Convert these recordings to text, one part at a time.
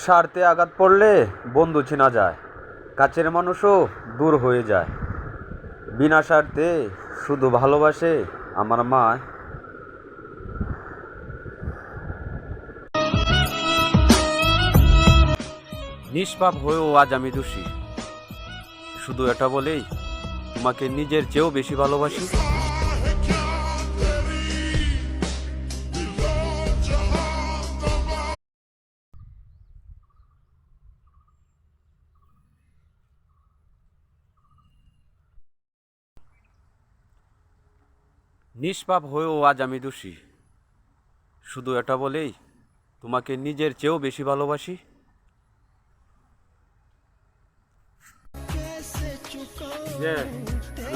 স্বার্থে আঘাত পড়লে বন্ধু চেনা যায়, কাছের মানুষও দূর হয়ে যায়। বিনা স্বার্থে শুধু ভালোবাসে আমার মা। নিষ্পাপ হয়েও আজ আমি দোষী, শুধু এটা বলেই তোমাকে নিজের চেয়েও বেশি ভালোবাসি। নিষ্পাপ হয়েও আজ আমি দোষী, শুধু এটা বলেই তোমাকে নিজের চেয়েও বেশি ভালোবাসি।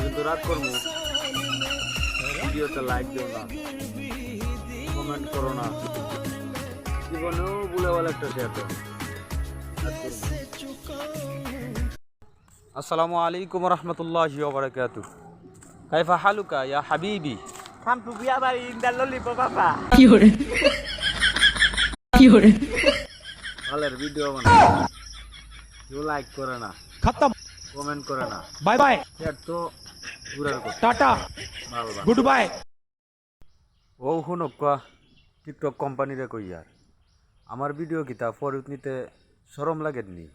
কিন্তু রাগ করবো, ভিডিওতে লাইক দিও না, কমেন্ট করো না, জীবনেও ভুলে বলে একটা শেয়ার করো। আসসালামু আলাইকুম রহমতুল্লাহি ওয়া বারাকাতুহু। কাইফা হালুকা ইয়া হাবিবি? Come to be about in the lollipop, papa. Fiore, fiore, ভালের ভিডিও বানায়, কেউ লাইক করে না, खत्म কমেন্ট করে না, बाय बाय শেয়ার তো দূরের কথা। टाटा ভালো না। Good bye. ও শুনক কোয়া টিকটক কোম্পানিরে কই আর আমার ভিডিও কিতা ফরিদ নিতে শরম লাগেননি?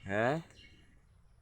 হ্যাঁ।